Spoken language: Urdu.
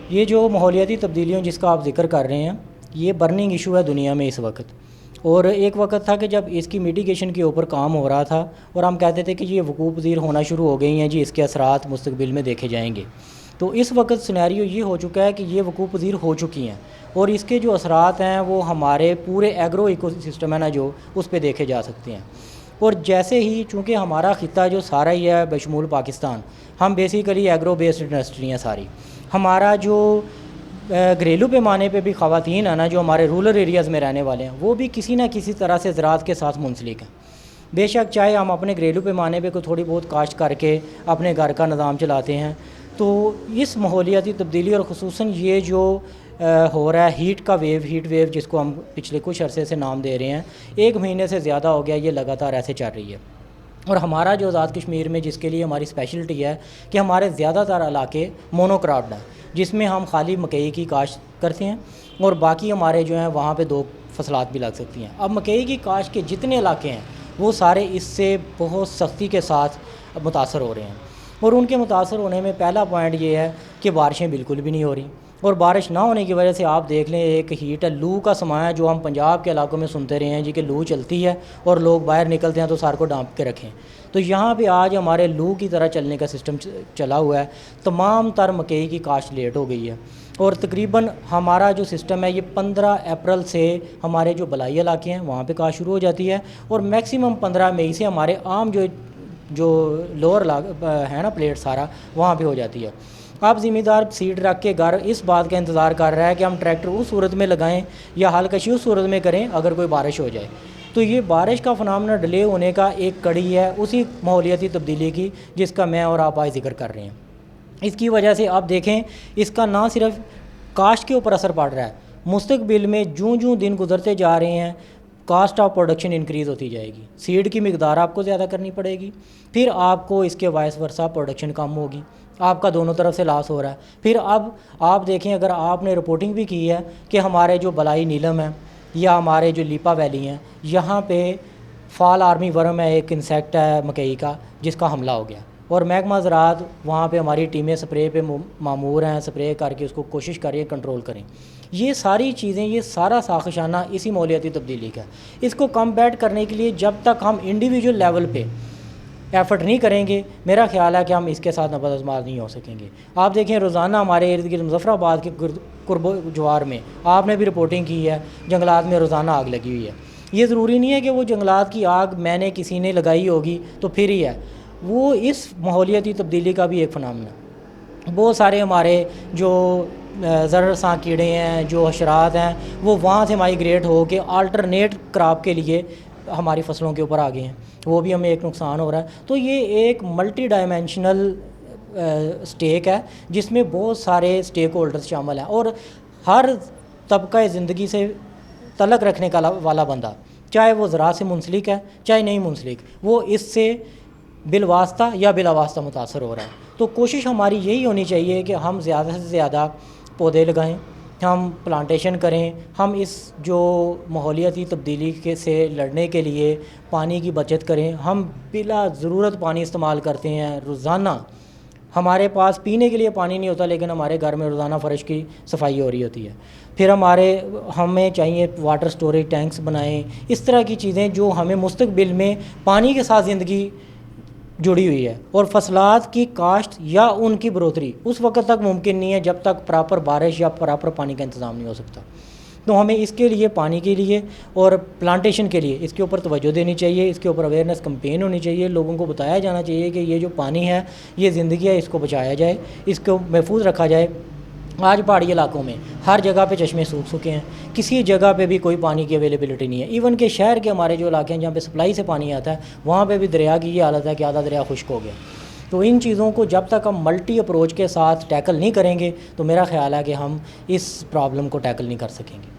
یہ جو ماحولیاتی تبدیلیوں جس کا آپ ذکر کر رہے ہیں یہ برننگ ایشو ہے دنیا میں اس وقت، اور ایک وقت تھا کہ جب اس کی میٹیگیشن کے اوپر کام ہو رہا تھا اور ہم کہتے تھے کہ یہ وقوع پذیر ہونا شروع ہو گئی ہیں جی، اس کے اثرات مستقبل میں دیکھے جائیں گے۔ تو اس وقت سینیریو یہ ہو چکا ہے کہ یہ وقوع پذیر ہو چکی ہیں، اور اس کے جو اثرات ہیں وہ ہمارے پورے ایگرو ایکو سسٹم ہے نا جو، اس پہ دیکھے جا سکتے ہیں۔ اور جیسے ہی چونکہ ہمارا خطہ جو سارا ہی ہے بشمول پاکستان، ہم بیسیکلی ایگرو بیسڈ انڈسٹری ہیں ساری، ہمارا جو گھریلو پیمانے پہ بھی خواتین ہیں نا جو ہمارے رورل ایریاز میں رہنے والے ہیں وہ بھی کسی نہ کسی طرح سے زراعت کے ساتھ منسلک ہیں۔ بے شک چاہے ہم اپنے گھریلو پیمانے پہ کوئی تھوڑی بہت کاشت کر کے اپنے گھر کا نظام چلاتے ہیں، تو اس ماحولیاتی تبدیلی اور خصوصاً یہ جو ہو رہا ہے ہیٹ ویو جس کو ہم پچھلے کچھ عرصے سے نام دے رہے ہیں، 1 مہینے سے زیادہ ہو گیا، یہ لگاتار ایسے چل رہی ہے۔ اور ہمارا جو آزاد کشمیر میں جس کے لیے ہماری اسپیشلٹی ہے کہ ہمارے زیادہ تر علاقے مونو کراپڈ ہیں، جس میں ہم خالی مکئی کی کاشت کرتے ہیں اور باقی ہمارے جو ہیں وہاں پہ 2 فصلات بھی لگ سکتی ہیں۔ اب مکئی کی کاشت کے جتنے علاقے ہیں وہ سارے اس سے بہت سختی کے ساتھ متاثر ہو رہے ہیں، اور ان کے متاثر ہونے میں پہلا پوائنٹ یہ ہے کہ بارشیں بالکل بھی نہیں ہو رہی، اور بارش نہ ہونے کی وجہ سے آپ دیکھ لیں ایک ہیٹ ہے، لو کا سماں ہے جو ہم پنجاب کے علاقوں میں سنتے رہے ہیں جی کہ لو چلتی ہے اور لوگ باہر نکلتے ہیں تو سار کو ڈانپ کے رکھیں، تو یہاں پہ آج ہمارے لو کی طرح چلنے کا سسٹم چلا ہوا ہے۔ تمام تر مکئی کی کاشت لیٹ ہو گئی ہے، اور تقریباً ہمارا جو سسٹم ہے یہ 15 اپریل سے ہمارے جو بلائی علاقے ہیں وہاں پہ کاشت شروع ہو جاتی ہے، اور میکسیمم 15 مئی سے ہمارے عام جو لوور ہے نا پلیٹ سارا وہاں پہ ہو جاتی ہے۔ اب ذمہ دار سیڈ رکھ کے گھر اس بات کا انتظار کر رہا ہے کہ ہم ٹریکٹر اس صورت میں لگائیں یا ہل کشی اس صورت میں کریں اگر کوئی بارش ہو جائے۔ تو یہ بارش کا فنامنا ڈیلے ہونے کا ایک کڑی ہے اسی ماحولیاتی تبدیلی کی جس کا میں اور آپ آج ذکر کر رہے ہیں۔ اس کی وجہ سے آپ دیکھیں اس کا نہ صرف کاشت کے اوپر اثر پڑ رہا ہے، مستقبل میں جوں دن گزرتے جا رہے ہیں کاسٹ آف پروڈکشن انکریز ہوتی جائے گی، سیڈ کی مقدار آپ کو زیادہ کرنی پڑے گی، پھر آپ کو اس کے وائس ورثہ پروڈکشن کم ہوگی، آپ کا دونوں طرف سے لاس ہو رہا ہے۔ پھر اب آپ دیکھیں اگر آپ نے رپورٹنگ بھی کی ہے کہ ہمارے جو بلائی نیلم ہے یا ہمارے جو لیپا ویلی ہیں یہاں پہ فال آرمی ورم ہے، ایک انسیکٹ ہے مکئی کا جس کا حملہ ہو گیا، اور محکمہ زراعت وہاں پہ ہماری ٹیمیں سپرے پہ مامور ہیں، سپرے کر کے اس کو کوشش کریں کنٹرول کریں۔ یہ ساری چیزیں یہ سارا ساخوشانہ اسی ماحولیاتی تبدیلی کا ہے۔ اس کو کمبیٹ کرنے کے لیے جب تک ہم انڈیویجول لیول پہ ایفرٹ نہیں کریں گے میرا خیال ہے کہ ہم اس کے ساتھ نبرد آزماز نہیں ہو سکیں گے۔ آپ دیکھیں روزانہ ہمارے ارد گرد مظفر آباد کے قرب و جوار میں آپ نے بھی رپورٹنگ کی ہے جنگلات میں روزانہ آگ لگی ہوئی ہے۔ یہ ضروری نہیں ہے کہ وہ جنگلات کی آگ میں نے کسی نے لگائی ہوگی تو پھر ہی ہے، وہ اس ماحولیاتی تبدیلی کا بھی ایک فنامنا ہے۔ بہت سارے ہمارے جو زرعساں کیڑے ہیں جو حشرات ہیں وہ وہاں سے مائیگریٹ ہو کے آلٹرنیٹ کراپ کے لیے ہماری فصلوں کے اوپر آ گئے ہیں، وہ بھی ہمیں ایک نقصان ہو رہا ہے۔ تو یہ ایک ملٹی ڈائمینشنل سٹیک ہے جس میں بہت سارے سٹیک ہولڈرز شامل ہیں، اور ہر طبقہ زندگی سے تعلق رکھنے کا والا بندہ چاہے وہ زراعت سے منسلک ہے چاہے نہیں منسلک، وہ اس سے بالواسطہ یا بلا واسطہ متاثر ہو رہا ہے۔ تو کوشش ہماری یہی ہونی چاہیے کہ ہم زیادہ سے زیادہ پودے لگائیں، ہم پلانٹیشن کریں، ہم اس جو ماحولیاتی تبدیلی سے لڑنے کے لیے پانی کی بچت کریں۔ ہم بلا ضرورت پانی استعمال کرتے ہیں روزانہ، ہمارے پاس پینے کے لیے پانی نہیں ہوتا لیکن ہمارے گھر میں روزانہ فرش کی صفائی ہو رہی ہوتی ہے۔ پھر ہمیں چاہیے واٹر سٹوریج ٹینکس بنائیں، اس طرح کی چیزیں جو ہمیں مستقبل میں پانی کے ساتھ زندگی جڑی ہوئی ہے، اور فصلات کی کاشت یا ان کی بروتری اس وقت تک ممکن نہیں ہے جب تک پراپر بارش یا پراپر پانی کا انتظام نہیں ہو سکتا۔ تو ہمیں اس کے لیے پانی کے لیے اور پلانٹیشن کے لیے اس کے اوپر توجہ دینی چاہیے، اس کے اوپر اویئرنیس کمپین ہونی چاہیے، لوگوں کو بتایا جانا چاہیے کہ یہ جو پانی ہے یہ زندگی ہے، اس کو بچایا جائے، اس کو محفوظ رکھا جائے۔ آج پہاڑی علاقوں میں ہر جگہ پہ چشمے سوکھ چکے ہیں، کسی جگہ پہ بھی کوئی پانی کی اویلیبلٹی نہیں ہے، ایون کہ شہر کے ہمارے جو علاقے ہیں جہاں پہ سپلائی سے پانی آتا ہے وہاں پہ بھی دریا کی یہ حالت ہے کہ آدھا دریا خشک ہو گیا۔ تو ان چیزوں کو جب تک ہم ملٹی اپروچ کے ساتھ ٹیکل نہیں کریں گے تو میرا خیال ہے کہ ہم اس پرابلم کو ٹیکل نہیں کر سکیں گے۔